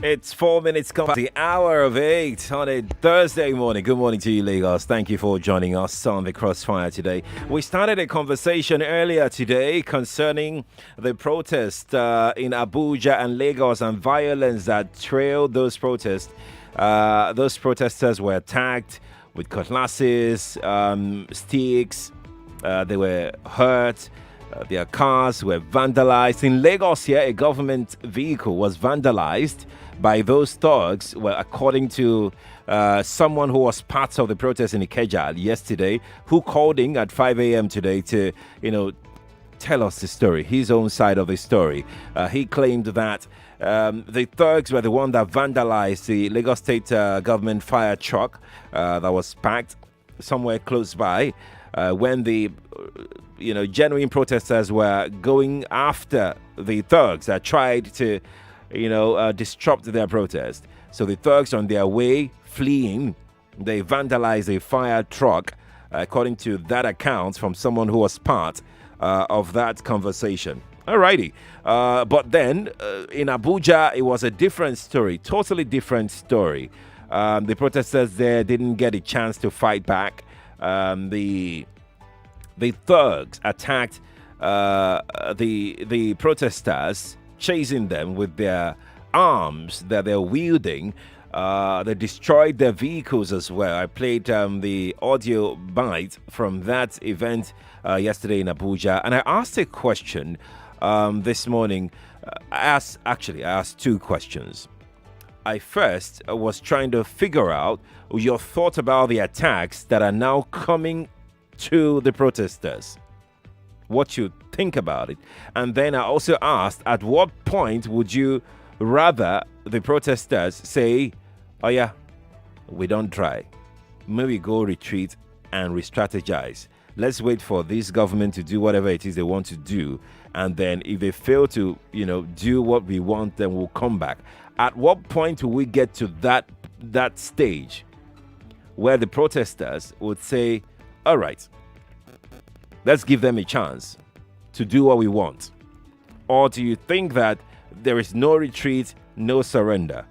It's 4 minutes past the hour of 8 on a Thursday morning. Good morning to you, Lagos. Thank you for joining us on the Crossfire today. We started a conversation earlier today concerning the protest in Abuja and Lagos and violence that trailed those protests. Those protesters were attacked with cutlasses, sticks. They were hurt. Their cars were vandalized. In Lagos here, a government vehicle was vandalized by those thugs, well, according to someone who was part of the protest in Ikeja yesterday, who called in at 5 a.m. today to, tell us the story, his own side of the story. He claimed that the thugs were the one that vandalized the Lagos State government fire truck that was parked somewhere close by when the genuine protesters were going after the thugs that tried to disrupt their protest. So the thugs, on their way fleeing, they vandalized a fire truck, according to that account from someone who was part of that conversation. Alrighty. But then in Abuja, it was a different story, totally different story. The protesters there didn't get a chance to fight back. The thugs attacked the protesters, chasing them with their arms that they're wielding. They destroyed their vehicles as well. I played the audio bite from that event yesterday in Abuja, and I asked a question this morning. I asked two questions. I first was trying to figure out your thought about the attacks that are now coming to the protesters, what you think about it. And then I also asked, at what point would you rather the protesters say, oh yeah, we don't try, maybe go retreat and re-strategize, let's wait for this government to do whatever it is they want to do, and then if they fail to do what we want, then we'll come back. At what point will we get to that stage where the protesters would say, all right, let's give them a chance to do what we want? Or do you think that there is no retreat, no surrender?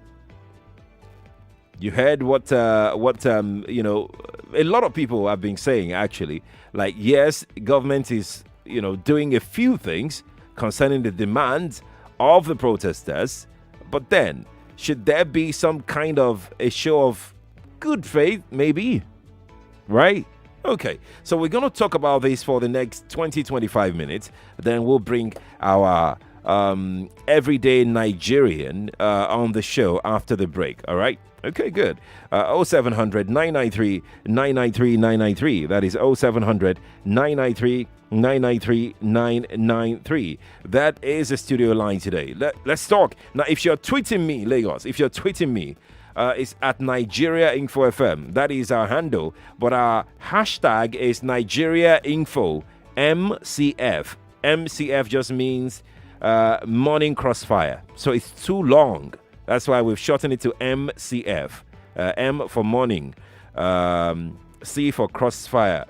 You heard what a lot of people have been saying, actually. Like, yes, government is, doing a few things concerning the demands of the protesters, but then should there be some kind of a show of good faith, maybe? Right? Okay, so we're going to talk about this for the next 20-25 minutes. Then we'll bring our everyday Nigerian on the show after the break. All right? Okay, good. 0700 993 993 993. That is 0700 993 993 993. That is the studio line today. Let's talk. Now, if you're tweeting me, Lagos, if you're tweeting me, it's at Nigeria Info FM. That is our handle. But our hashtag is Nigeria Info MCF. MCF just means Morning Crossfire. So it's too long. That's why we've shortened it to MCF. M for morning. C for crossfire.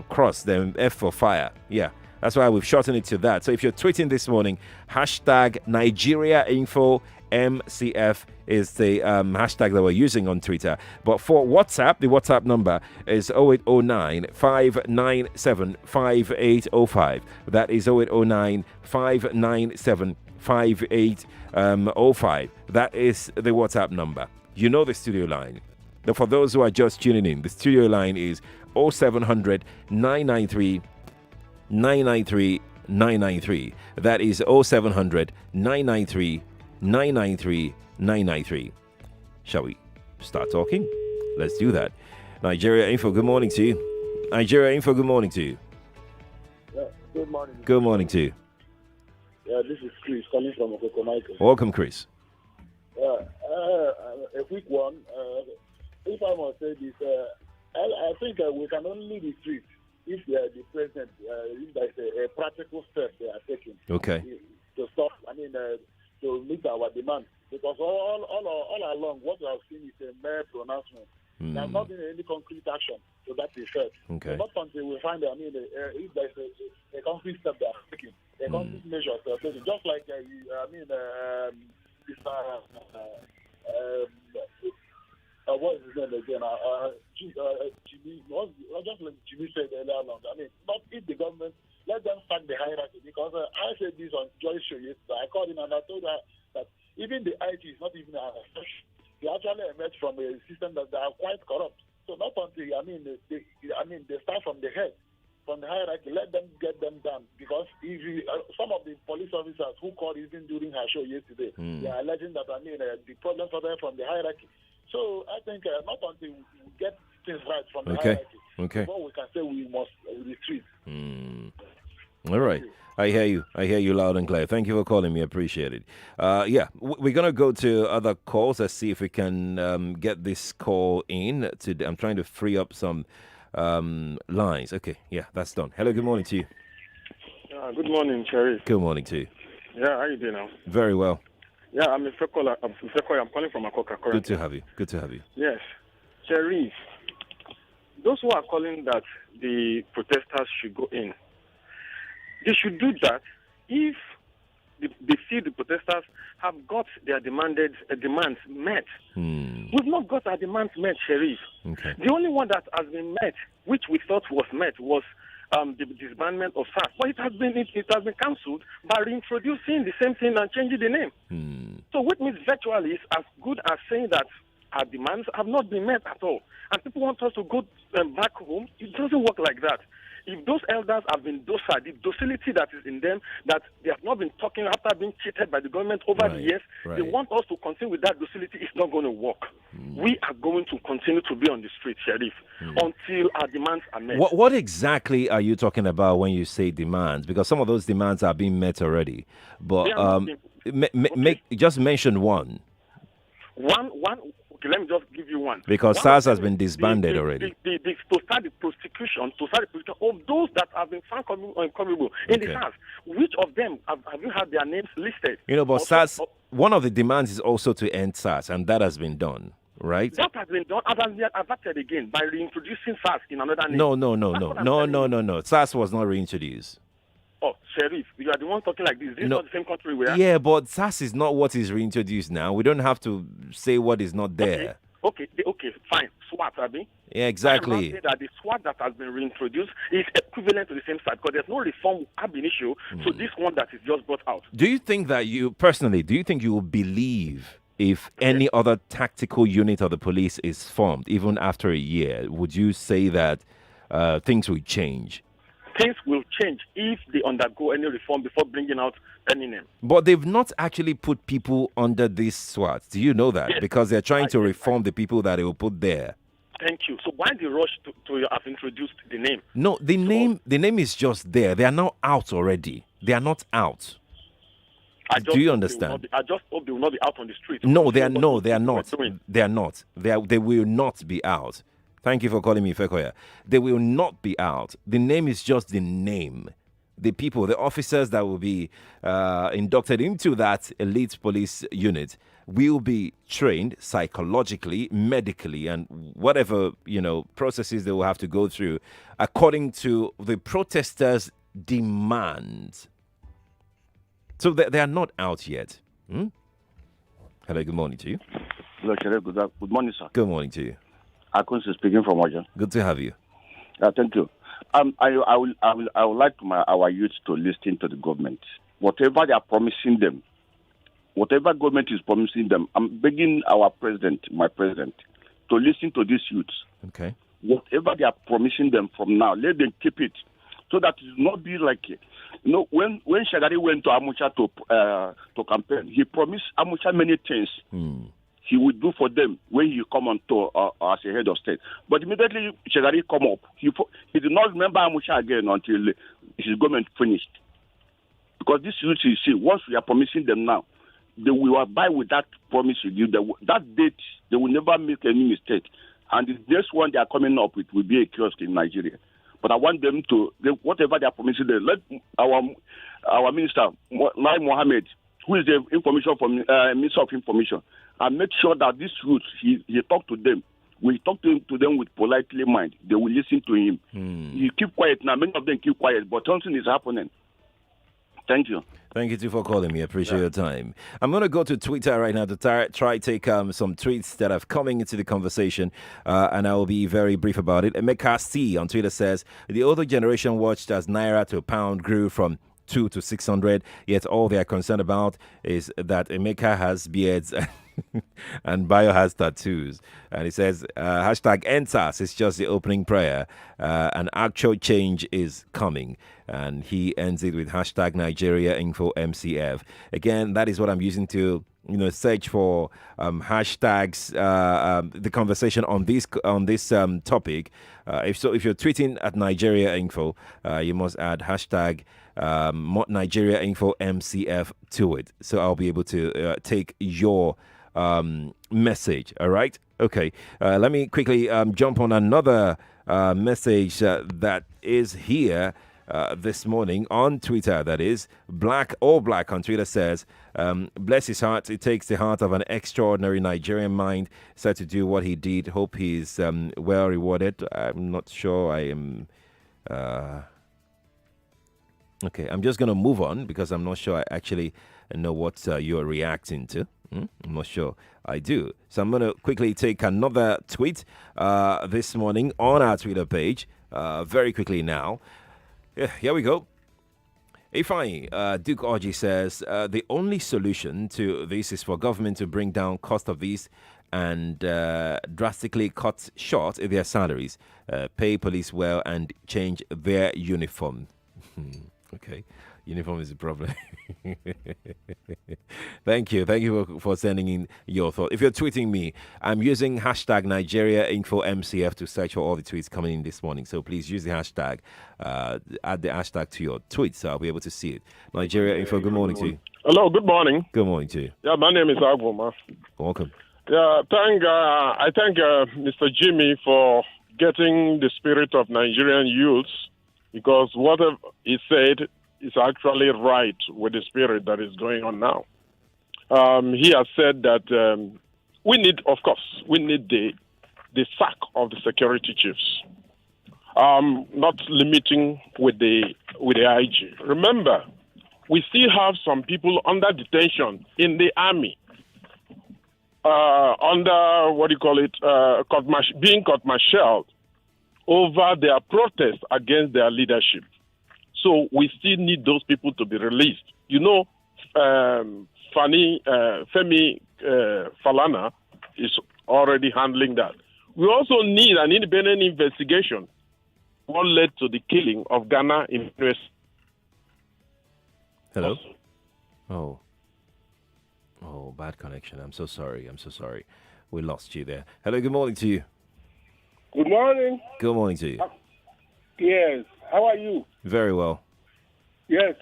Cross, then F for fire. Yeah. That's why we've shortened it to that. So if you're tweeting this morning, hashtag Nigeria Info MCF is the hashtag that we're using on Twitter. But for WhatsApp, the WhatsApp number is 0809 597 5805. That is 0809 597 5805. That is the WhatsApp number. You know the studio line. Now, for those who are just tuning in, the studio line is 0700 993 993 993. That is 0700 993 993 993. Shall we start talking? Let's do that. Nigeria Info, good morning to you. Nigeria Info, good morning to you. Yeah, good morning. Good morning to you. Yeah, this is Chris calling from Okoko Michael. Welcome, Chris. A quick one. If I must say this, I think we can only retreat if the president, if there's a practical step they are taking. Okay. To stop, to meet our demands. Because all along, what we have seen is a mere pronouncement. There has not been any concrete action to that effect. Okay. Not until we find, if there's a concrete step they are taking, a concrete measure they are taking. Just like, again. Jimmy, just like Jimmy said earlier on, I mean, not if the government, let them sack the hierarchy, because I said this on Joy's show yesterday. I called him and I told her that even the IT is not even they actually emerged from a system that they are quite corrupt. So not until, they start from the head, from the hierarchy, let them get them done. Because if some of the police officers who called even during her show yesterday, they are alleging that, the problems are there from the hierarchy. So I think not until we get things right from the hierarchy, before we can say we must retreat. All right. I hear you loud and clear. Thank you for calling me. I appreciate it. We're going to go to other calls. Let's see if we can get this call in. I'm trying to free up some lines. Okay, yeah, that's done. Hello, good morning to you. Good morning, Cherry. Good morning to you. Yeah, how you doing now? Very well. Yeah, I'm Fekola. I'm calling from Akoka. Good to have you. Yes. Cherry, those who are calling that the protesters should go in, they should do that if they feel the protesters have got their demands met. We've not got our demands met, Sheriff. Okay. The only one that has been met, which we thought was met, was the disbandment of SARS. But it has been cancelled by reintroducing the same thing and changing the name. So what means virtually is as good as saying that our demands have not been met at all. And people want us to go back home. It doesn't work like that. If those elders have been docile, the docility that is in them, that they have not been talking after being cheated by the government over the years, they want us to continue with that docility. It's not going to work. We are going to continue to be on the street, Sheriff, until our demands are met. What exactly are you talking about when you say demands? Because some of those demands are being met already. But just mention one. Okay, let me just give you one. Because SARS has been disbanded already. To start the prosecution of those that have been found culpable in the SARS. Which of them have you had their names listed? But SARS, one of the demands is also to end SARS, and that has been done, right? That has been done, adapted again by reintroducing SARS in another name. No. SARS was not reintroduced. Oh, Sheriff, you are the one talking like this. This is not the same country we are. Yeah, but SARS is not what is reintroduced now. We don't have to say what is not there. Okay, fine. SWAT, Abi. Yeah, exactly. I'm not saying that the SWAT that has been reintroduced is equivalent to the same SARS, because there's no reform ab initio to this one that is just brought out. Do you think that you will believe if any other tactical unit of the police is formed, even after a year? Would you say that things will change? Things will change if they undergo any reform before bringing out any name. But they've not actually put people under this SWAT. Do you know that? Yes. Because they're trying to reform the people that they will put there. Thank you. So why the rush to have introduced the name? No, the name is just there. They are now out already. They are not out. Do you understand? I just hope they will not be out on the street. No, they are not. They are not. They will not be out. Thank you for calling me, Fekoya. They will not be out. The name is just the name. The people, the officers that will be inducted into that elite police unit will be trained psychologically, medically, and whatever, processes they will have to go through according to the protesters' demands. So they are not out yet. Hello, good morning to you. Hello, good morning, sir. Good morning to you. Akunsi speaking from Ojo. Good to have you. Thank you. I would like our youth to listen to the government. Whatever they are promising them, whatever government is promising them, I'm begging my president, to listen to these youths. Okay. Whatever they are promising them from now, let them keep it, so that it will not be like, when Shagari went to Amucha to campaign, he promised Amucha many things. He would do for them when he come on to as a head of state. But immediately Shagari come up, he did not remember Amusha again until his government finished. Because this youth, you see, once we are promising them now, they will abide with that promise we give them. That date, they will never make any mistake. And the next one they are coming up with will be a kiosk in Nigeria. But I want them to, whatever they are promising them, let our minister, Lai Mohammed, who is the information from Minister of Information, and make sure that this youth, he talk to them. We talk to them with politely mind. They will listen to him. He keep quiet now. Many of them keep quiet, but something is happening. Thank you. Thank you too for calling me. I appreciate your time. I'm going to go to Twitter right now to try take some tweets that have coming into the conversation, and I will be very brief about it. Emeka C on Twitter says the older generation watched as naira to pound grew from 2 to 600. Yet all they are concerned about is that Emeka has beards and Bio has tattoos. And he says hashtag NSAS is just the opening prayer. An actual change is coming. And he ends it with hashtag Nigeria Info MCF. Again, that is what I'm using to search for hashtags, the conversation on this topic. If you're tweeting at Nigeria Info, you must add hashtag Nigeria Info MCF to it. So I'll be able to take your message. All right. Okay. Let me quickly jump on another message that is here. This morning on Twitter, that is Black All Black on Twitter says, bless his heart, it takes the heart of an extraordinary Nigerian mind set to do what he did. Hope he's well rewarded. I'm not sure I am okay, I'm just going to move on because I'm not sure I actually know what you're reacting to. I'm not sure I do. So I'm going to quickly take another tweet this morning on our Twitter page very quickly now. Yeah, here we go. Ifeanyi Duke Orji says the only solution to this is for government to bring down cost of these and drastically cut short their salaries, pay police well, and change their uniform. Okay, uniform is a problem. Thank you for sending in your thought. If you're tweeting me, I'm using hashtag Nigeria Info MCF to search for all the tweets coming in this morning. So please use the hashtag, add the hashtag to your tweets, so I'll be able to see it. Nigeria Info, good morning to you. Hello, good morning. Good morning to you. Yeah, my name is Agwoma. Welcome. Yeah, I thank Mr. Jimmy for getting the spirit of Nigerian youths, because what he said is actually right with the spirit that is going on now. He has said that we need the sack of the security chiefs, not limiting with the IG. Remember, we still have some people under detention in the army, under being court-martialed over their protest against their leadership. So we still need those people to be released. Femi Falana is already handling that. We also need an independent investigation what led to the killing of Ghana in US. Hello? Oh, bad connection. I'm so sorry. We lost you there. Hello, good morning to you. Good morning. Good morning to you. Yes. How are you? Very well. Yes.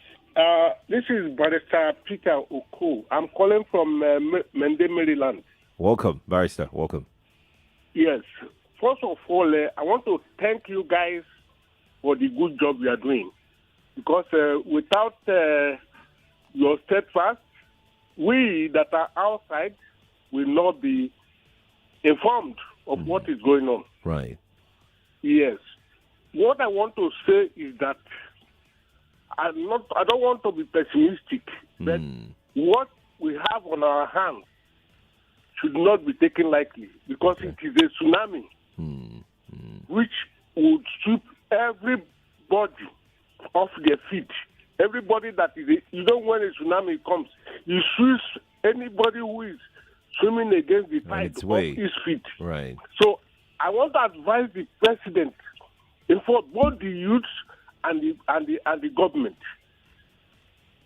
This is Barrister Peter Oku. I'm calling from Mende, Maryland. Welcome, Barrister. Welcome. Yes. First of all, I want to thank you guys for the good job you are doing. Because without your steadfast, we that are outside will not be informed of what is going on. Right. Yes. What I want to say is that I don't want to be pessimistic, but what we have on our hands should not be taken lightly, because it is a tsunami which would sweep everybody off their feet. Everybody that is, when a tsunami comes, it sweeps anybody who is swimming against the tide off his feet. Right. So I want to advise the president, for both the youths and the government.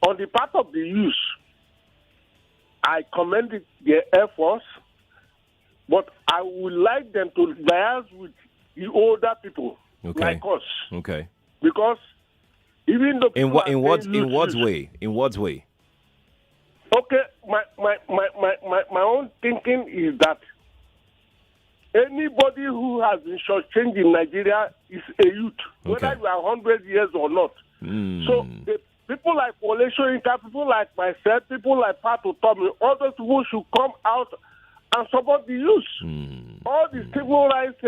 On the part of the youth, I commend their efforts, but I would like them to liaise with the older people like us. Okay. Because even though in what way? In what way? Okay, my own thinking is that anybody who has been shortchanged in Nigeria is a youth, whether you are 100 years or not. So the people like Wole Soyinka, people like myself, people like Pato Tommy, all those people should come out and support the youth. All the civil rights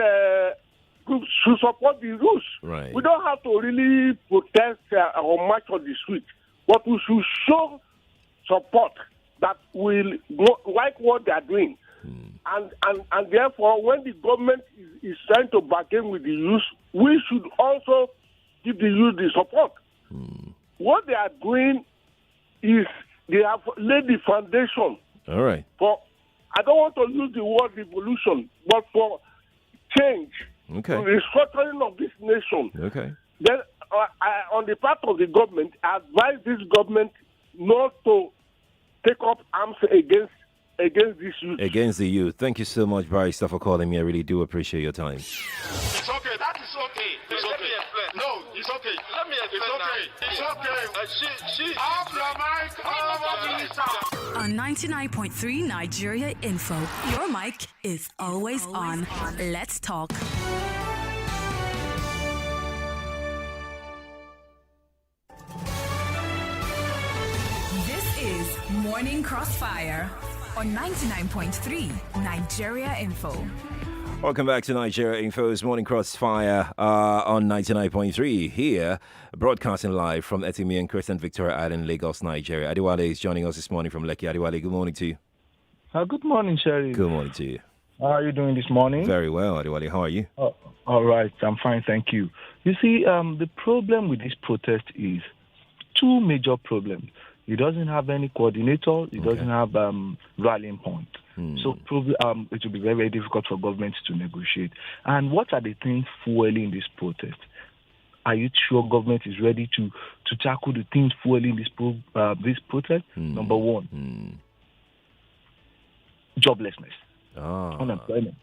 groups should support the youth. Right. We don't have to really protest or march on the street. but we should show support that will like what they are doing. And therefore, when the government is trying to bargain with the youth, we should also give the youth the support. What they are doing is they have laid the foundation. All right. For, I don't want to use the word revolution, but for change, Okay. restructuring of this nation. Okay. Then, on the part of the government, I advise this government not to take up arms against this youth. Against the youth. Thank you so much, Barrister, for calling me. I really do appreciate your time. It's okay. That is okay. It's okay. Let me explain. No, it's okay. Let me explain. It's okay. She off your mic. On 99.3 Nigeria Info, your mic is always on. Let's talk. This is Morning Crossfire on 99.3 Nigeria Info. Welcome back to Nigeria Info's Morning Crossfire on 99.3 here, broadcasting live from Etimi and Crescent Victoria Island, Lagos, Nigeria. Adewale is joining us this morning from Lekki. Adewale, good morning to you. Good morning, Sherry. Good morning to you. How are you doing this morning? Very well, Adewale. How are you? All right, I'm fine, thank you. You see, the problem with this protest is two major problems. It doesn't have any coordinator. It doesn't have rallying point. So probably it will be very, very difficult for government to negotiate. And what are the things fueling this protest? Are you sure government is ready to tackle the things fueling this protest? Number one, joblessness, unemployment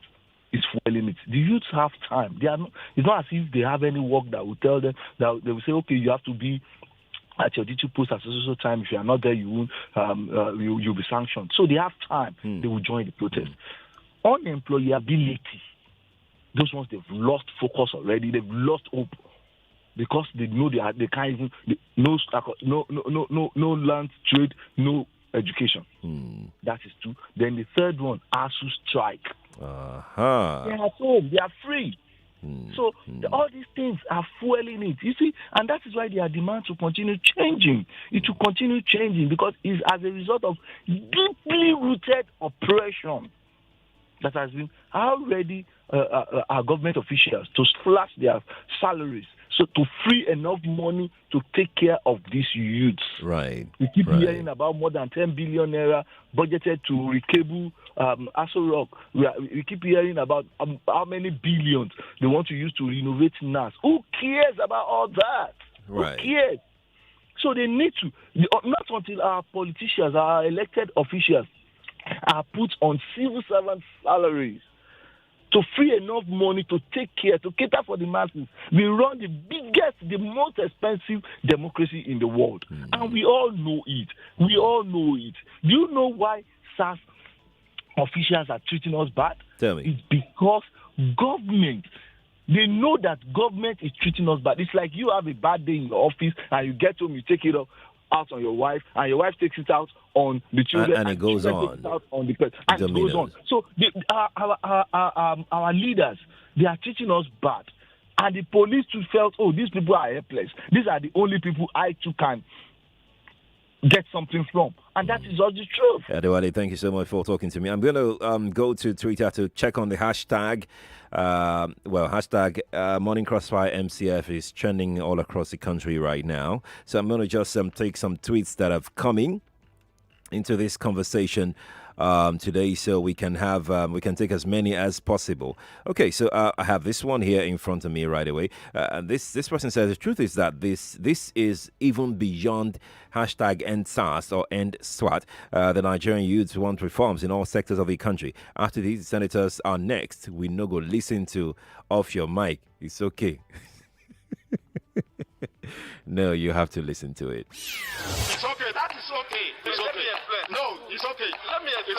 is fueling it. The youths have time. They are not, it's not as if they have any work that will tell them that they will say, okay, you have to be at your duty post at social time. If you are not there, you won't. You'll be sanctioned. So they have time. They will join the protest. Unemployability. Those ones, they've lost focus already. They've lost hope because they know they can't even no land trade, no education. That is two. Then the third one, ASU strike. They are at home. They are free. So all these things are fueling it, you see, and that is why their demand to continue changing. It will continue changing because it's as a result of deeply rooted oppression that has been already our government officials to slash their salaries, so to free enough money to take care of these youths. Right. We keep hearing about more than 10 billion naira budgeted to recable Aso Rock. We keep hearing about how many billions they want to use to renovate NAS. Who cares about all that? Right. Who cares? So they need to, not until our politicians, our elected officials are put on civil servant salaries to free enough money to take care, to cater for the masses. We run the biggest, the most expensive democracy in the world. And we all know it. We all know it. Do you know why SARS officials are treating us bad? Tell me. It's because government, they know that government is treating us bad. It's like you have a bad day in your office and you get home, you take it out on your wife, and your wife takes it out on the children, and it goes on. Takes it out on the pet, and it goes on. So our leaders, they are treating us bad, and the police too felt, oh, these people are helpless. These are the only people I too can get something from, and that is all the truth. Adewale, thank you so much for talking to me. I'm going to go to Twitter to check on the hashtag. Hashtag Morning Crossfire MCF is trending all across the country right now. So I'm going to just take some tweets that have come into this conversation today, so we can take as many as possible. Okay, so I have this one here in front of me right away. And this person says the truth is that this is even beyond hashtag End SARS or End SWAT. The Nigerian youths want reforms in all sectors of the country. After these senators are next, we no go listen to off your mic. It's okay. No, you have to listen to it. It's okay. That is okay. It's okay. Let me explain. No, it's okay. Let me explain.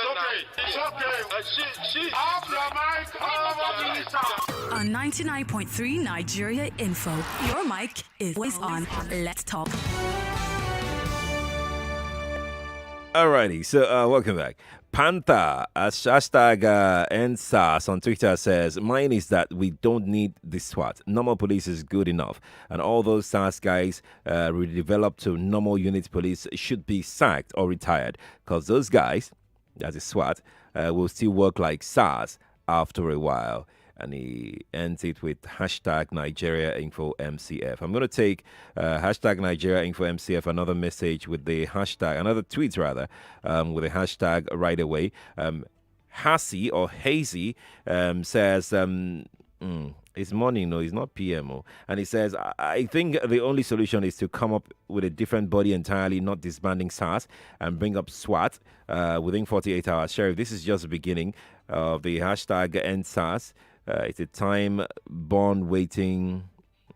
It's okay. It's okay. She off your mic. On 99.3 Nigeria Info, your mic is always on. Let's talk. Alrighty, so welcome back. Panther as hashtag NSAS on Twitter says, mine is that we don't need the SWAT. Normal police is good enough. And all those SARS guys redeveloped to normal unit police should be sacked or retired. Because those guys, as a SWAT, will still work like SARS after a while. And he ends it with hashtag Nigeria Info MCF. I'm going to take hashtag Nigeria Info MCF, another message with the hashtag, another tweet rather, with the hashtag right away. Hassie or Hazy says, it's morning, no, it's not PM. And he says, I think the only solution is to come up with a different body entirely, not disbanding SARS, and bring up SWAT within 48 hours. Sheriff, this is just the beginning of the hashtag End SARS. It's a time bomb waiting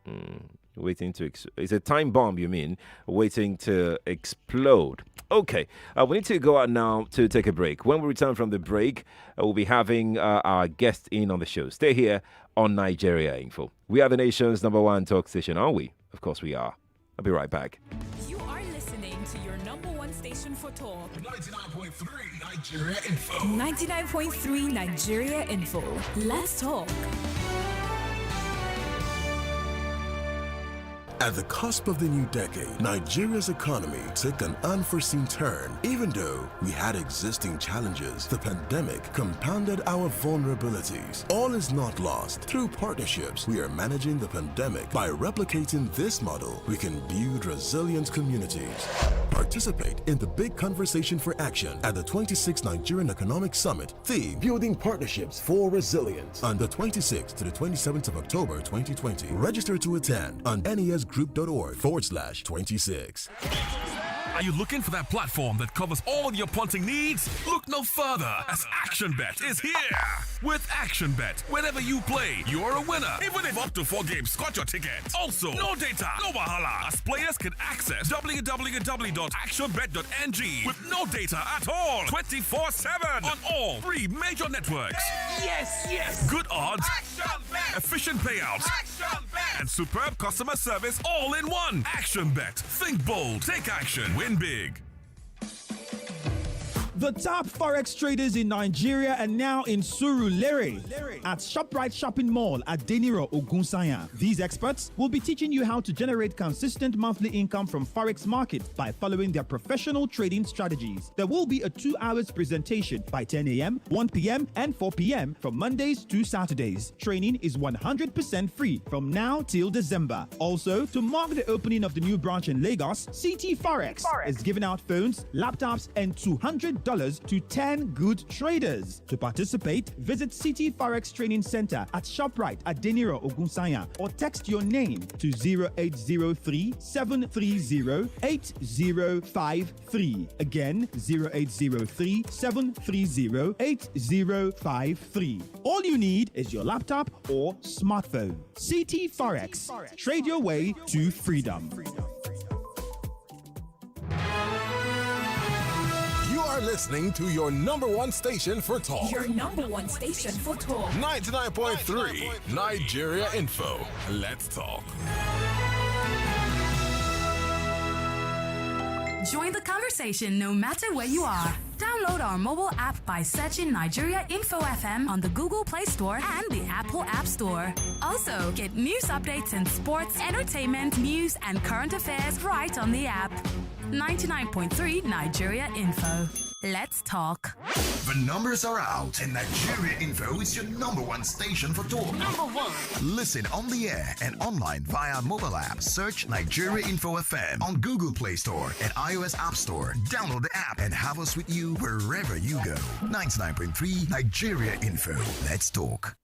to it's a time bomb, you mean, waiting to explode. Okay, we need to go out now to take a break. When we return from the break, we'll be having our guest in on the show. Stay here on Nigeria Info. We are the nation's #1 talk station, aren't we? Of course we are. I'll be right back. You are listening to your #1 station for talk. 99.3 Nigeria Info. 99.3 Nigeria Info. Let's talk. At the cusp of the new decade, Nigeria's economy took an unforeseen turn. Even though we had existing challenges, the pandemic compounded our vulnerabilities. All is not lost. Through partnerships, we are managing the pandemic. By replicating this model, we can build resilient communities. Participate in the big conversation for action at the 26th Nigerian Economic Summit, theme Building Partnerships for Resilience, on the 26th to the 27th of October 2020. Register to attend on nesgroup.org/26. Are you looking for that platform that covers all your punting needs? Look no further, as ActionBet is here. With ActionBet, whenever you play, you're a winner. Even if up to 4 games got your ticket. Also, no data, no wahala, as players can access www.actionbet.ng with no data at all, 24/7 on all 3 major networks. Yes. Good odds, ActionBet. Efficient payouts, ActionBet. And superb customer service all in one. ActionBet. Think bold, take action, win big. The top Forex traders in Nigeria are now in Surulere at ShopRite Shopping Mall at Deniro Ogunsanya. These experts will be teaching you how to generate consistent monthly income from Forex markets by following their professional trading strategies. There will be a 2 hours presentation by 10 a.m., 1 p.m., and 4 p.m. from Mondays to Saturdays. Training is 100% free from now till December. Also, to mark the opening of the new branch in Lagos, CT Forex is giving out phones, laptops, and $200 to 10 good traders. To participate, visit CT Forex Training Center at ShopRite at Deniro Ogunsanya or text your name to 0803-730-8053. Again, 0803-730-8053. All you need is your laptop or smartphone. CT Forex. Trade your way to freedom. You are listening to your #1 station for talk. Your #1 station for talk. 99.3 Nigeria Info. Let's talk. Join the conversation no matter where you are. Download our mobile app by searching Nigeria Info FM on the Google Play Store and the Apple App Store. Also, get news updates in sports, entertainment, news, and current affairs right on the app. 99.3 Nigeria Info. Let's talk. The numbers are out, and Nigeria Info is your #1 station for talk. #1. Listen on the air and online via mobile app. Search Nigeria Info FM on Google Play Store and iOS App Store. Download the app and have us with you wherever you go. 99.3 Nigeria Info. Let's talk.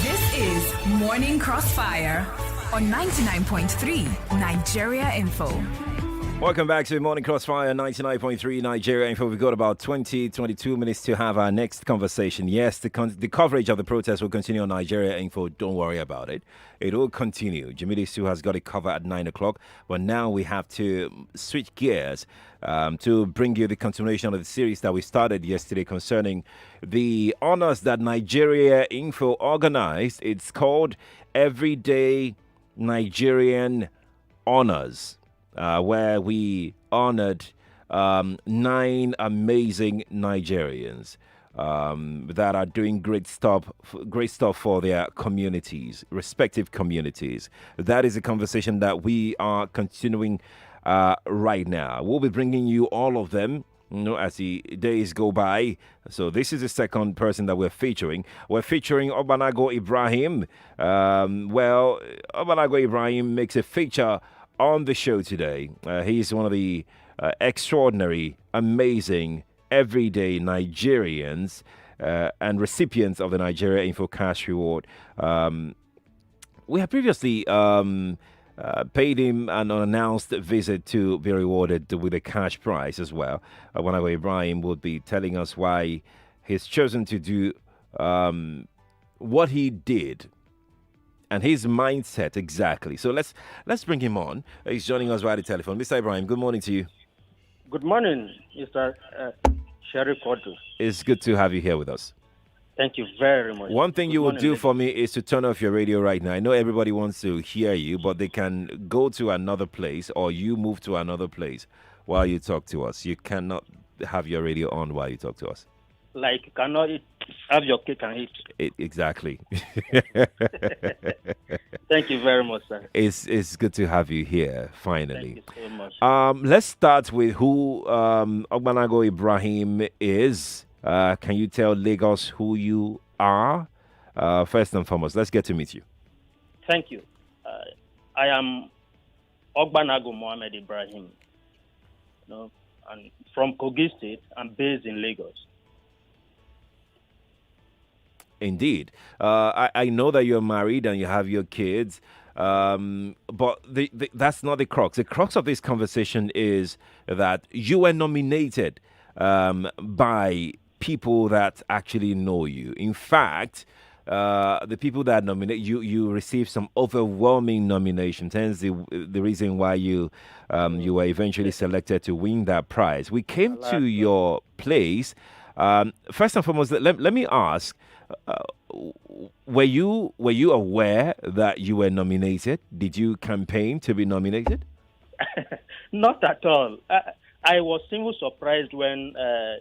This is Morning Crossfire on 99.3 Nigeria Info. Welcome back to Morning Crossfire 99.3 Nigeria Info. We've got about 22 minutes to have our next conversation. Yes, the coverage of the protest will continue on Nigeria Info. Don't worry about it. It will continue. Jimmy Sue has got it covered at 9 o'clock. But now we have to switch gears to bring you the continuation of the series that we started yesterday concerning the honors that Nigeria Info organized. It's called Everyday Nigerian Honors. where we honored 9 amazing Nigerians that are doing great stuff for their communities, respective communities. That is a conversation that we are continuing right now. We'll be bringing you all of them, as the days go by. So this is the second person that we're featuring. We're featuring Obanago Ibrahim. Obanago Ibrahim makes a feature on the show today. He's one of the extraordinary, amazing, everyday Nigerians and recipients of the Nigeria Info Cash Reward. We have previously paid him an unannounced visit to be rewarded with a cash prize as well. Whenever Ibrahim would be telling us why he's chosen to do what he did and his mindset exactly. So let's bring him on. He's joining us via the telephone. Mr. Ibrahim, good morning to you. Good morning, Mr. Sherry Kodu. It's good to have you here with us. Thank you very much. One thing you will do for me is to turn off your radio right now. I know everybody wants to hear you, but they can go to another place or you move to another place while you talk to us. You cannot have your radio on while you talk to us. Like you cannot have your cake and eat. Exactly. Thank you very much, sir. It's good to have you here, finally. Thank you so much. Let's start with who Ogbanago Ibrahim is. Can you tell Lagos who you are? First and foremost, let's get to meet you. Thank you. I am Ogbanago Mohammed Ibrahim. I'm from Kogi State. I'm based in Lagos. Indeed. I know that you're married and you have your kids, but that's not the crux. The crux of this conversation is that you were nominated by people that actually know you. In fact, the people that nominate you received some overwhelming nominations. Hence the reason why you were eventually selected to win that prize. We came to your place. First and foremost, let me ask. Were you aware that you were nominated? Did you campaign to be nominated? Not at all. I was simply surprised when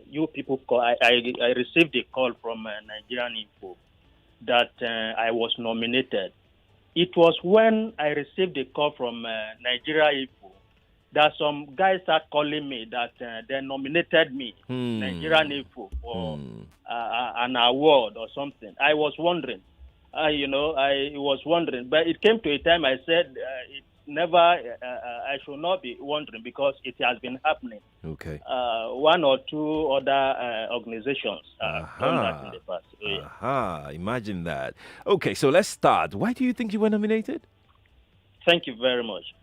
you people call. I received a call from Nigerian Info that I was nominated. It was when I received a call from Nigeria Info that some guys start calling me that they nominated me, Nigerian Info, for an award or something. I was wondering, I was wondering, but it came to a time I said it never, I should not be wondering because it has been happening. Okay. One or two other organizations have done that in the past. So, imagine that. Okay, so let's start. Why do you think you were nominated? Thank you very much.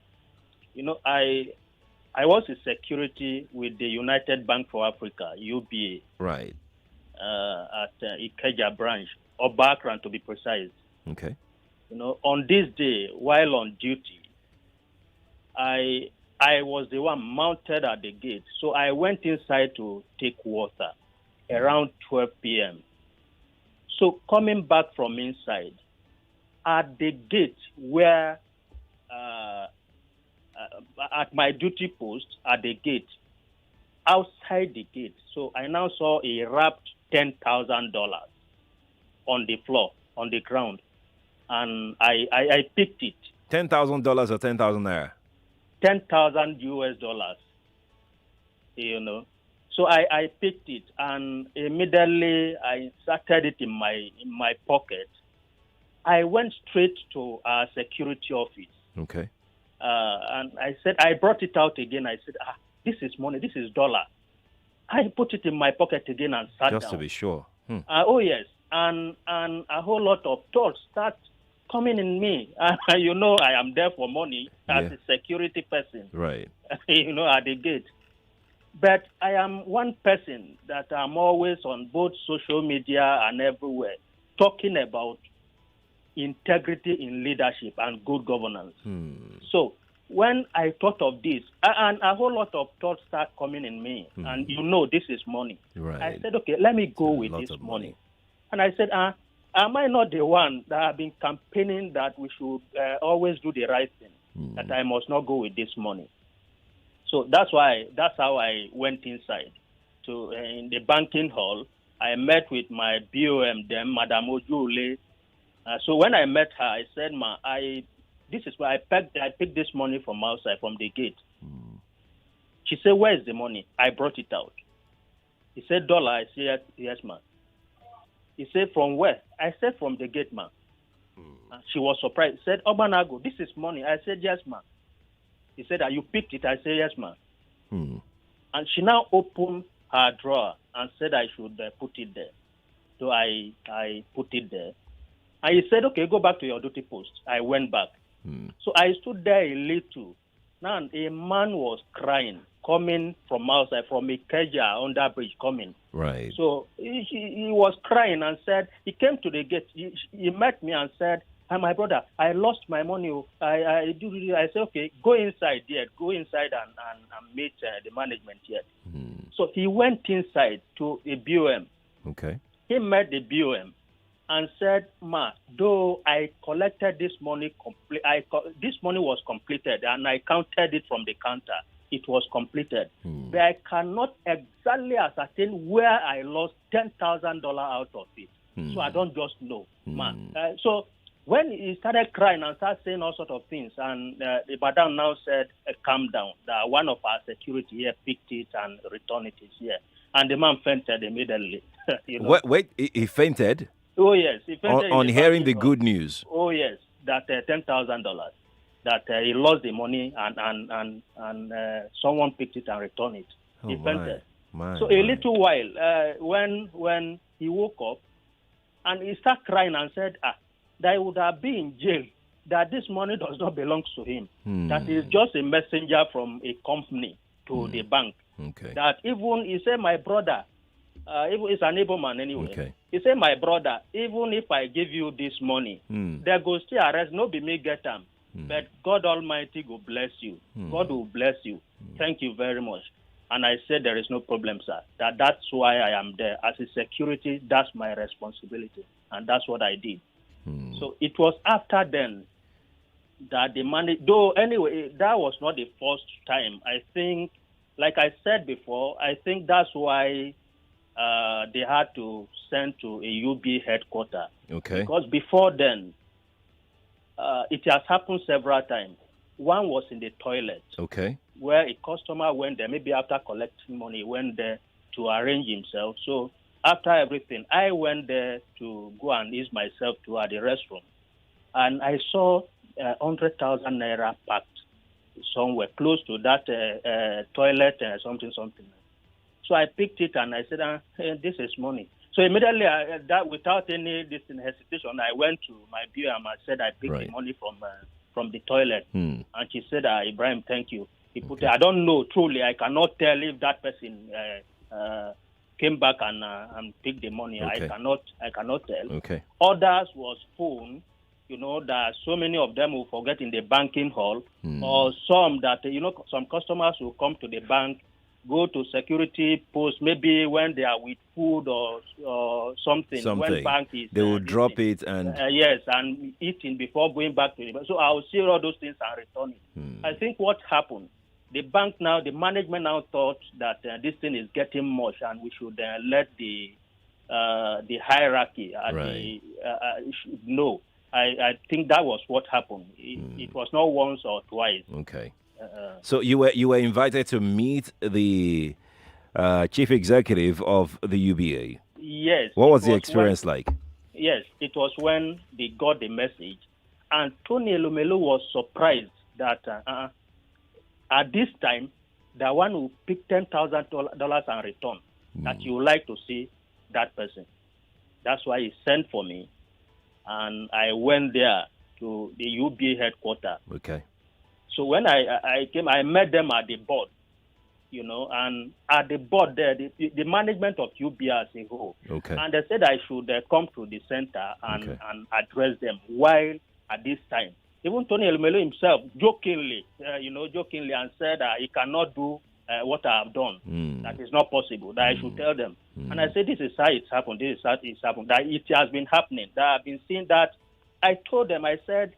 I was a security with the United Bank for Africa, UBA. Right. At Ikeja branch, or background to be precise. Okay. On this day, while on duty, I was the one mounted at the gate. So I went inside to take water around 12 p.m. So coming back from inside, at the gate where at my duty post at the gate, outside the gate. So I now saw a wrapped $10,000 on the floor, on the ground, and I picked it. $10,000 or 10,000 naira? 10,000 US dollars. So I picked it, and immediately I inserted it in my pocket. I went straight to our security office. Okay. And I brought it out again. I said, this is money, this is dollar. I put it in my pocket again and sat down. Just to be sure. Oh, yes. And a whole lot of thoughts start coming in me. I am there for money as a security person. Right. At the gate. But I am one person that I'm always on both social media and everywhere talking about integrity in leadership and good governance. So when I thought of this, and a whole lot of thoughts start coming in me, and this is money. Right. I said, okay, let me go with this money. And I said, am I not the one that have been campaigning that we should always do the right thing, that I must not go with this money? So that's how I went inside to in the banking hall. I met with my BOM then, Madame Ojule. So when I met her, I said, this is where I picked this money from outside, from the gate. She said, where is the money? I brought it out. He said, $1. I said, yes, ma'am. He said, from where? I said, from the gate, ma'am. She was surprised. He said, Obanago, this is money. I said, yes, ma'am. He said, you picked it? I said, yes, ma'am. And she now opened her drawer and said I should put it there. So I put it there. And he said, okay, go back to your duty post. I went back. So I stood there a little. Now a man was crying, coming from outside, from Ikeja under bridge coming. Right. So he was crying and said, he came to the gate. He met me and said, "Hi, my brother, I lost my money. I said, okay, go inside here. Go inside and meet the management here." So he went inside to a BOM. Okay. He met the BOM and said, "Ma, though I collected this money, this money was completed, and I counted it from the counter. It was completed. But I cannot exactly ascertain where I lost $10,000 out of it. So I don't just know, ma." So when he started crying and started saying all sorts of things, and the madam now said, "Calm down. That one of our security here picked it and returned it here." And the man fainted immediately. You know? Wait, he fainted? Oh, yes. He fainted on hearing the good news. Oh, yes. That $10,000. That he lost the money and someone picked it and returned it. He fainted. So a little while, when he woke up, and he started crying and said, that he would have been in jail, that this money does not belong to him, that he is just a messenger from a company to the bank. Okay. That even, he said, my brother, even he's a neighborman anyway. Okay. He said, my brother, even if I give you this money, they go still arrest, no be me get them. But God Almighty will bless you. God will bless you. Thank you very much. And I said, there is no problem, sir. That's why I am there. As a security, that's my responsibility. And that's what I did. So it was after then that the money, though anyway, that was not the first time. I think, like I said before, I think that's why they had to send to a UB headquarters. Okay. Because before then, it has happened several times. One was in the toilet. Okay. Where a customer went there, maybe after collecting money, went there to arrange himself. So after everything, I went there to go and ease myself to the restroom. And I saw 100,000 naira packed somewhere close to that toilet, something. So I picked it and I said, hey, this is money. So immediately, without any hesitation, I went to my bureau and I said I picked the money from the toilet. And she said, Ibrahim, thank you. He put it. I don't know, truly, I cannot tell if that person came back and picked the money. Okay. I cannot tell. Okay. Others was phone. You know, that so many of them will forget in the banking hall, or some that, some customers will come to the bank, go to security post, maybe when they are with food or something. When bank is, they will drop it and... yes, and eating before going back to the bank. So I will see all those things and return it. I think what happened, the bank now, the management now thought that this thing is getting much and we should let the hierarchy know. I think that was what happened. It was not once or twice. Okay. So you were invited to meet the chief executive of the UBA. Yes. What was the experience like? Yes, it was when they got the message, and Tony Elumelu was surprised that at this time, the one who picked $10,000 and return, that you would like to see that person. That's why he sent for me. And I went there to the UBA headquarters. Okay. So when I came, I met them at the board, and at the board there, the management of UBA as a whole. Okay. And they said I should come to the center and address them. While at this time, even Tony Elumelu himself jokingly, and said he cannot do what I have done. That is not possible. That I should tell them. And I said, this is how it's happened. This is how it's happened. That it has been happening. That I've been seeing that. I told them, I said,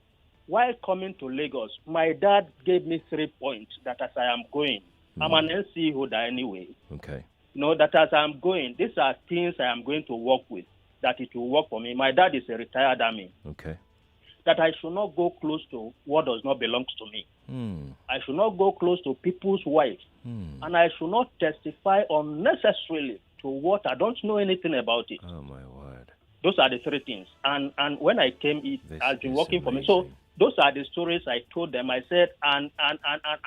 while coming to Lagos, my dad gave me 3 points that as I am going, I'm an NC holder anyway. Okay. That as I'm going, these are things I am going to work with, that it will work for me. My dad is a retired army. Okay. That I should not go close to what does not belong to me. I should not go close to people's wives. And I should not testify unnecessarily to what I don't know anything about it. Oh, my word. Those are the three things. And when I came, it has been working for me. So those are the stories I told them. I said, and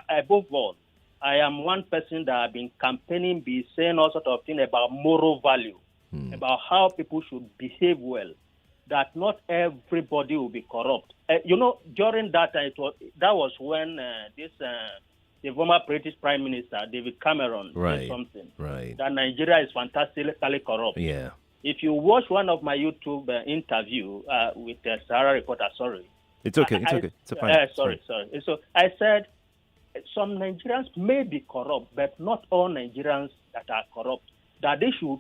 above all, I am one person that have been campaigning, be saying all sorts of things about moral value, about how people should behave well, that not everybody will be corrupt. During that time, that was when the former British Prime Minister, David Cameron, said something. Right. That Nigeria is fantastically corrupt. Yeah. If you watch one of my YouTube interview with Sahara Reporter, sorry. It's okay. It's fine. Sorry. So I said, some Nigerians may be corrupt, but not all Nigerians that are corrupt. That they should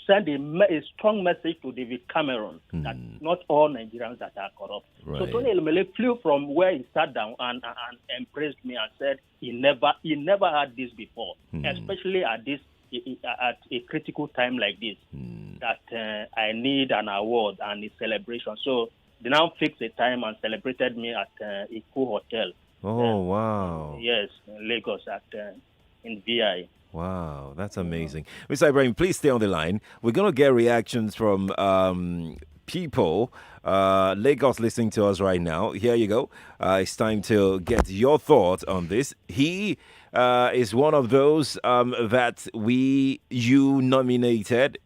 send a strong message to David Cameron that not all Nigerians that are corrupt. Right. So Tony Elumele flew from where he sat down and embraced me and said he never had this before, especially at a critical time like this, that I need an award and a celebration. So they now fixed a time and celebrated me at a cool hotel. Oh, wow. Yes, in Lagos in VI. Wow, that's amazing. Mr. Ibrahim, please stay on the line. We're going to get reactions from people, Lagos, listening to us right now. Here you go. It's time to get your thoughts on this. He is one of those that you nominated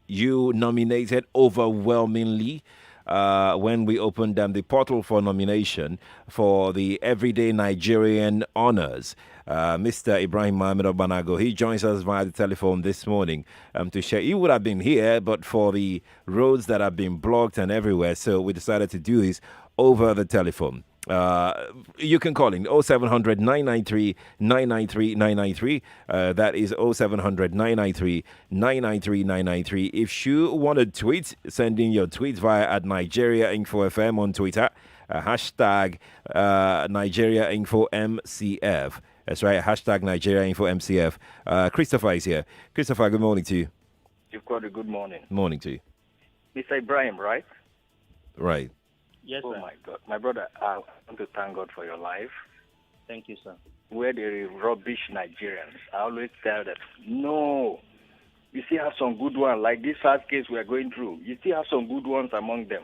overwhelmingly. When we opened the portal for nomination for the Everyday Nigerian Honors. Mr. Ibrahim Mohammed Obanago, he joins us via the telephone this morning to share. He would have been here, but for the roads that have been blocked and everywhere, so we decided to do this over the telephone. You can call in 0700 993 993 993. That is 0700 993 993 993. If you want to tweet, send in your tweets via at Nigeria Info FM on Twitter. Hashtag Nigeria Info MCF. That's right. Hashtag Nigeria Info MCF. Christopher is here. Christopher, good morning to you. You've got a good morning. Morning to you. Mr. Ibrahim, right? Right. Yes, oh, sir. My God. My brother, I want to thank God for your life. Thank you, sir. We're the rubbish Nigerians. I always tell them, no. You still have some good ones, like this first case we are going through. You still have some good ones among them.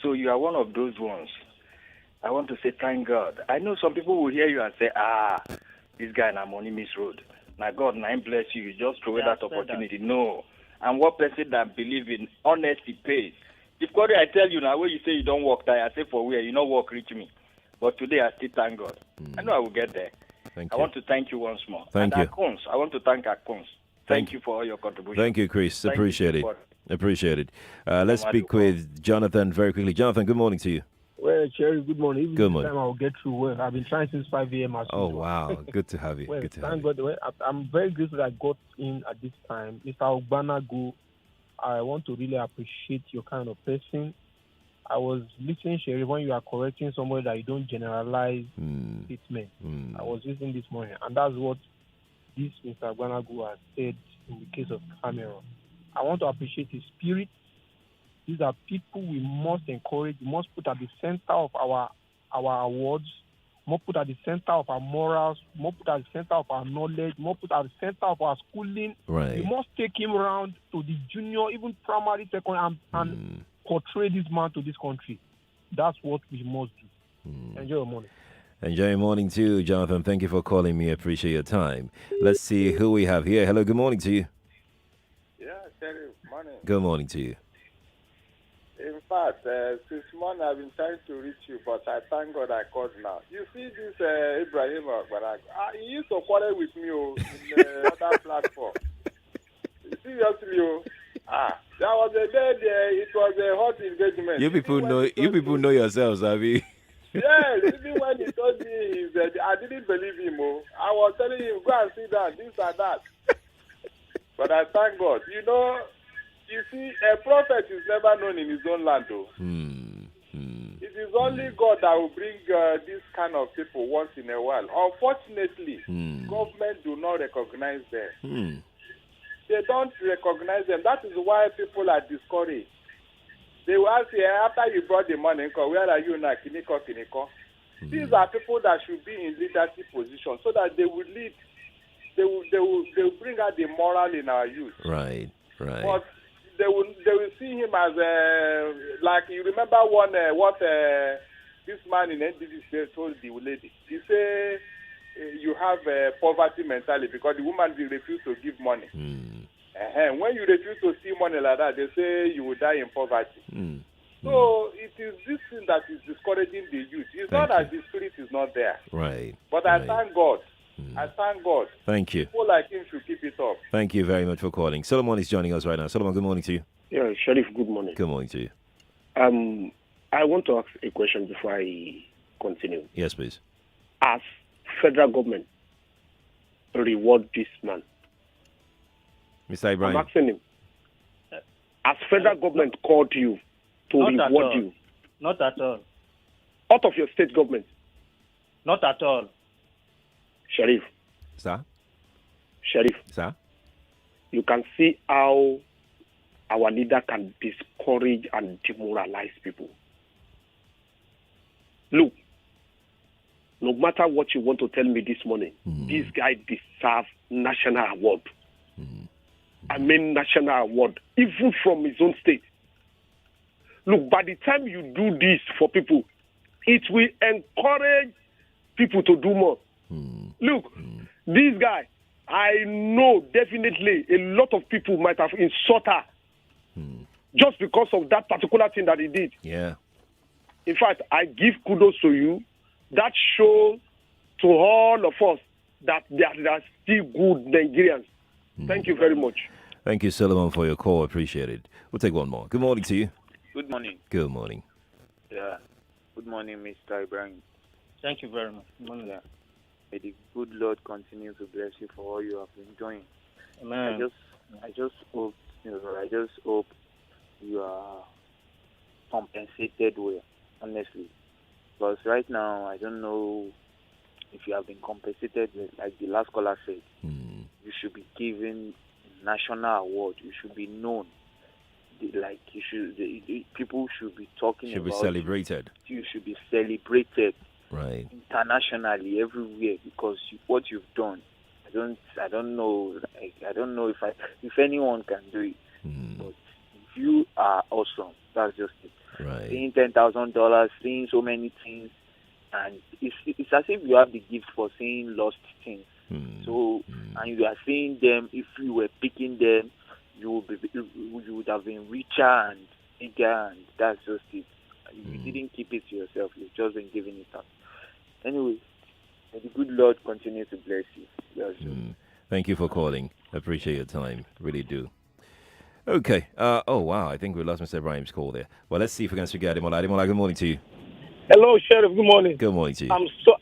So you are one of those ones. I want to say thank God. I know some people will hear you and say, this guy na money miss road. Now God, now bless you. You just throw away that opportunity. That. No. And what person that believe in honesty pays. If God, I tell you now, where you say you don't work there, I say for where you not work, reach me. But today I still thank God. I know I will get there. I want to thank you once more. Thank you. Akons, I want to thank Akons. Thank you for all your contributions. Thank you, Chris. Appreciate it. Appreciate it. Let's speak with Jonathan very quickly. Jonathan, good morning to you. Well, Cherry, good morning. Even good morning. Time I'll get through work. I've been trying since 5 a.m. Oh, wow. Good to have you. Well, good to thank have you. God. I'm very grateful that I got in at this time. Mr. Ogbanago, I want to really appreciate your kind of person. I was listening, Sherry, when you are correcting somebody that you don't generalize statements. I was listening this morning, and that's what this Mr. Ogbanago has said in the case of Cameron. I want to appreciate his spirit. These are people we must encourage, we must put at the center of our awards, more put at the center of our morals, more put at the center of our knowledge, more put at the center of our schooling. Right. We must take him around to the junior, even primary, secondary, and portray this man to this country. That's what we must do. Enjoy your morning. Enjoy your morning too, Jonathan. Thank you for calling me. I appreciate your time. Let's see who we have here. Hello, good morning to you. Yeah, Terry, morning. Good morning to you. In fact, since morning I've been trying to reach you, but I thank God I called now. You see this Ibrahim Ogbanago, he used to quarrel with me in other platform. Seriously, there was a day there, it was a hot engagement. You people know yourselves, Abby. Yes, even when he told me I didn't believe him. I was telling him, go and sit down, this and that. But I thank God. You see, a prophet is never known in his own land, though. It is only God that will bring this kind of people once in a while. Unfortunately, government do not recognize them. They don't recognize them. That is why people are discouraged. They will ask you, after you brought the money, where are you now? Kiniko. These are people that should be in leadership position so that they will lead. They will bring out the moral in our youth. Right. But they will see him as like you remember what this man in NDC told the lady. He said you have poverty mentality because the woman will refuse to give money. When you refuse to see money like that, they say you will die in poverty. So it is this thing that is discouraging the youth. It's not that the spirit is not there. Right. But I thank God. I thank God. Thank you. People like him should keep it up. Thank you very much for calling. Solomon is joining us right now. Solomon, good morning to you. Yeah, Sheriff, good morning. Good morning to you. I want to ask a question before I continue. Yes, please. As federal government reward this man, Mr. Ibrahim. I'm asking him. As federal government called you to reward you? Not at all. Out of your state government? Not at all. Sheriff. Sir? Sheriff. Sir? You can see how our leader can discourage and demoralize people. Look, no matter what you want to tell me this morning, this guy deserves national award. I mean national award, even from his own state. Look, by the time you do this for people, it will encourage people to do more. Look, this guy, I know definitely a lot of people might have insulted her just because of that particular thing that he did. Yeah. In fact, I give kudos to you. That shows to all of us that there are still good Nigerians. Thank you very much. Thank you, Solomon, for your call. Appreciate it. We'll take one more. Good morning to you. Good morning. Good morning. Yeah. Good morning, Mr. Ibrahim. Thank you very much. Good morning. Yeah. May the good Lord continue to bless you for all you have been doing. Amen. I just hope you are compensated well, honestly. Because right now, I don't know if you have been compensated well. Like the last caller said, you should be given national award. You should be known. People should be talking about. Should be celebrated. You should be celebrated. Right. Internationally, everywhere, because what you've done, I don't know if anyone can do it. But you are awesome. That's just it. Right. Seeing $10,000, seeing so many things, and it's as if you have the gift for seeing lost things. So, and you are seeing them. If you were picking them, you would have been richer and bigger, and that's just it. You didn't keep it to yourself. You've just been giving it up. Anyway, may the good Lord continue to bless you. Thank you for calling. I appreciate your time. Really do. Okay. Oh, wow. I think we lost Mr. Ibrahim's call there. Well, let's see if we can figure out Ademola. Ademola, good morning to you. Hello, Sheriff. Good morning. Good morning to you.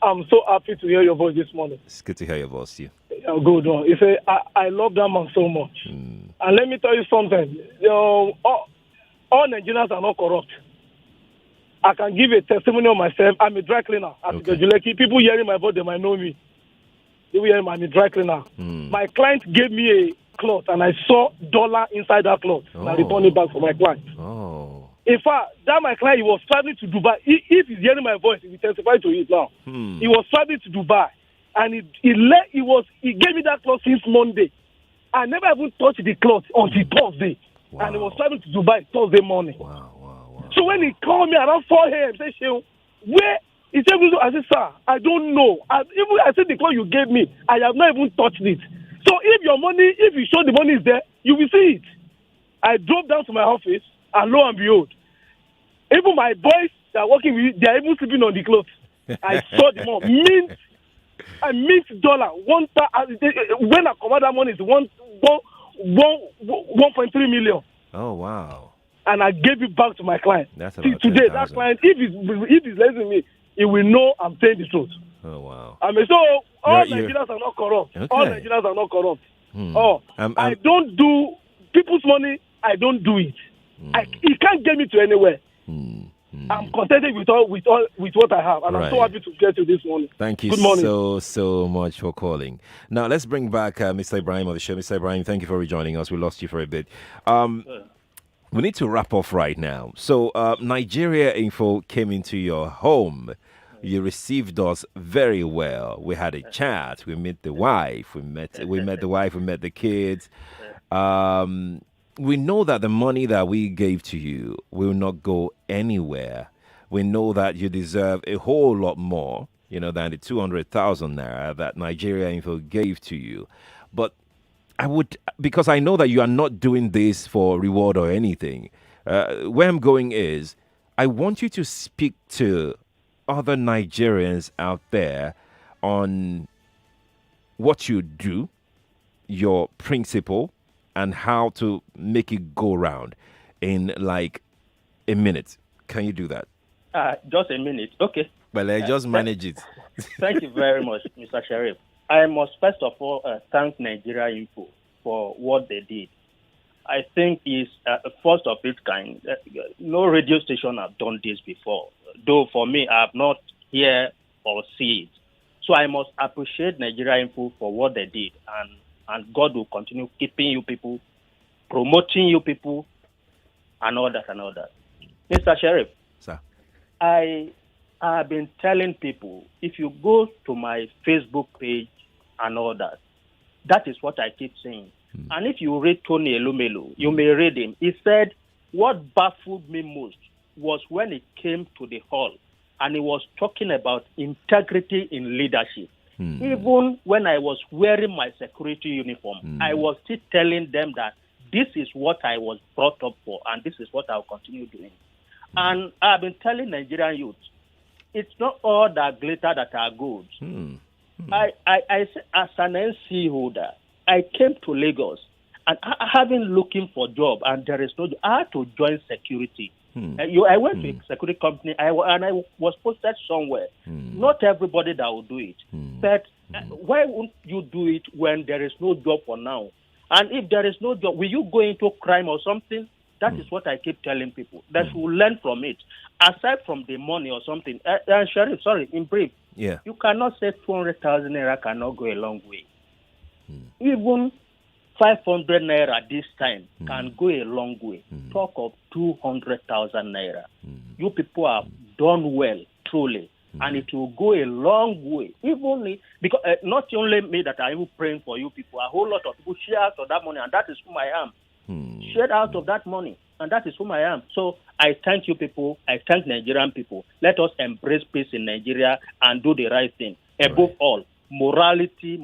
I'm so happy to hear your voice this morning. It's good to hear your voice too. Good one. You say I love that man so much. And let me tell you something. All Nigerians are not corrupt. I can give a testimony of myself. I'm a dry cleaner at Gajuleki. People hearing my voice, they might know me. They will hear I'm a dry cleaner. My client gave me a cloth, and I saw $1 inside that cloth. And I returned it back for my client. In fact, that my client, he was traveling to Dubai. If he's hearing my voice, he will testify to it now. He was traveling to Dubai, and he gave me that cloth since Monday. I never even touched the cloth until Thursday. And he was traveling to Dubai Thursday morning. So when he called me around 4 a.m., he said, Shehu, where? He said, I said, sir, I don't know. I said, the cloth you gave me, I have not even touched it. So if you show the money is there, you will see it. I drove down to my office, and lo and behold, even my boys that are working with you, they are even sleeping on the clothes. I saw the money. Mint $1. When I cover that money, it's 1.3 million. Oh, wow. And I gave it back to my client. That's about today, 10,000. that client, if he's listening to me, he will know I'm saying the truth. Oh, wow. I mean, so all Nigerians are not corrupt. Okay. All Nigerians are not corrupt. I'm I don't do people's money. I don't do it. It can't get me to anywhere. I'm contented with what I have, and I'm so Right. happy to get to this morning. Thank you Good morning. so much for calling. Now let's bring back Mr. Ibrahim on the show. Mr. Ibrahim, thank you for rejoining us. We lost you for a bit. We need to wrap off right now. So Nigeria Info came into your home. You received us very well. We had a chat. We met the wife. We met the wife. We met the kids. We know that the money that we gave to you will not go anywhere. We know that you deserve a whole lot more, than the 200,000 naira that Nigeria Info gave to you. But because I know that you are not doing this for reward or anything. Where I'm going is, I want you to speak to other Nigerians out there on what you do, your principle, and how to make it go round in like a minute. Can you do that? Just a minute. Okay. Well, just manage it. Thank you very much, Mr. Sheriff. I must first of all thank Nigeria Info for what they did. I think it's first of its kind. No radio station have done this before. Though for me, I have not heard or see it. So I must appreciate Nigeria Info for what they did, and God will continue keeping you people, promoting you people, and all that. Mr. Sheriff, sir, I have been telling people, if you go to my Facebook page and all that, that is what I keep saying. And if you read Tony Elumelu, you may read him. He said, what baffled me most was when he came to the hall and he was talking about integrity in leadership. Even when I was wearing my security uniform, I was still telling them that this is what I was brought up for and this is what I'll continue doing. And I've been telling Nigerian youth, it's not all that glitter that are good. I as an NC holder, I came to Lagos and I have been looking for job and there is no job. I had to join security. I went to a security company and I was posted somewhere. Not everybody that will do it. But why won't you do it when there is no job for now? And if there is no job, will you go into crime or something? That is what I keep telling people. That you will learn from it. Aside from the money or something. Sheriff, sorry, in brief. Yeah. You cannot say 200,000 naira cannot go a long way. Even 500 naira this time can go a long way. Talk of 200,000 naira. You people have done well, truly. And it will go a long way. Even because not only me that I am praying for you people, a whole lot of people share out of that money, and that is whom I am. Shared out of that money, and that is whom I am. So I thank you people. I thank Nigerian people. Let us embrace peace in Nigeria and do the right thing. Above all, morality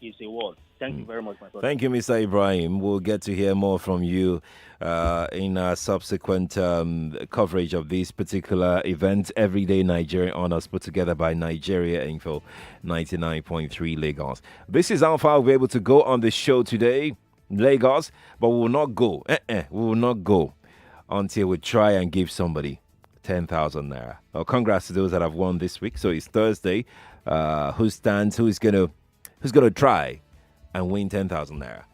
is a word. Thank you very much, my brother. Thank you, Mr. Ibrahim. We'll get to hear more from you in our subsequent coverage of this particular event. Everyday Nigerian Honors put together by Nigeria Info 99.3 Lagos. This is how far we're able to go on the show today, Lagos, but we will not go. We will not go until we try and give somebody 10,000 naira. Well, congrats to those that have won this week. So it's Thursday. Who's gonna try and win 10,000 naira?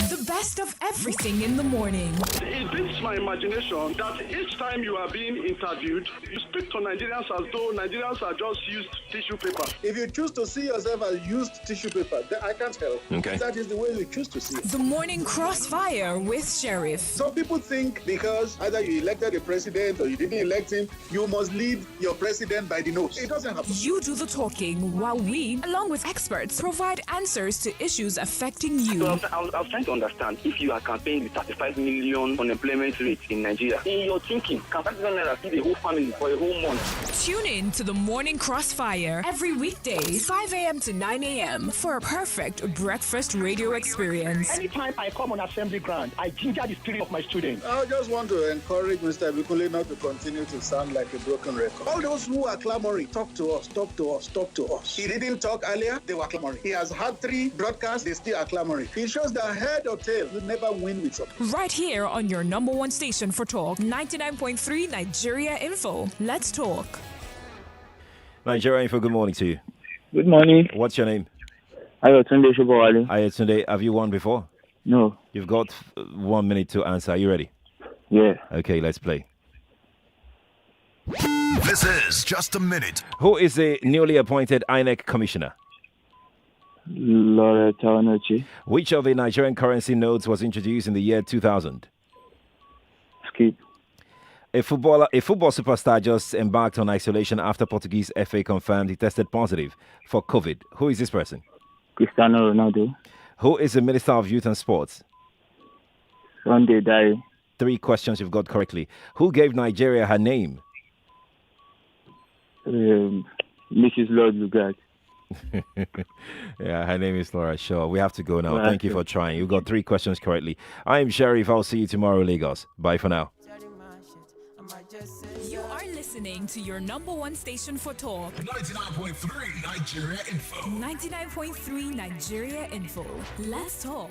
The best of everything in the morning. It beats my imagination that each time you are being interviewed, you speak to Nigerians as though Nigerians are just used tissue paper. If you choose to see yourself as used tissue paper, then I can't help. Okay. That is the way you choose to see it. The Morning Crossfire with Sheriff. Some people think because either you elected a president or you didn't elect him, you must lead your president by the nose. It doesn't happen. You do the talking while we, along with experts, provide answers to issues affecting you. So I was trying to understand, if you are campaigning with 35 million unemployment rate in Nigeria, in your thinking, can 5,000 naira feed a whole family for a whole month? Tune in to the Morning Crossfire every weekday, 5 a.m. to 9 a.m. for a perfect breakfast radio experience. Anytime I come on assembly ground, I ginger the spirit of my students. I just want to encourage Mr. Bikule not to continue to sound like a broken record. All those who are clamoring, talk to us, talk to us, talk to us. He didn't talk earlier, they were clamoring. He has had 3 broadcasts, they still are clamoring. It shows that head or tail, you never win with something. Right here on your number one station for talk, 99.3 Nigeria Info. Let's talk. Nigeria Info, good morning to you. Good morning. What's your name? Ayotunde Shobowale. Ayotunde, have you won before? No. You've got 1 minute to answer. Are you ready? Yeah. Okay, let's play. This is Just a Minute. Who is the newly appointed INEC commissioner? Laura Tawanochi. Which of the Nigerian currency notes was introduced in the year 2000? Skip. A football superstar just embarked on isolation after Portuguese FA confirmed he tested positive for COVID. Who is this person? Cristiano Ronaldo. Who is the Minister of Youth and Sports? Sunday Dai. 3 questions you've got correctly. Who gave Nigeria her name? Mrs. Lord Lugard. Yeah, her name is Laura Shaw. We have to go now. Right. Thank you for trying. You got 3 questions correctly. I am Sheriff. I'll see you tomorrow, Lagos. Bye for now. You are listening to your number one station for talk. 99.3 Nigeria Info. 99.3 Nigeria Info. Let's talk.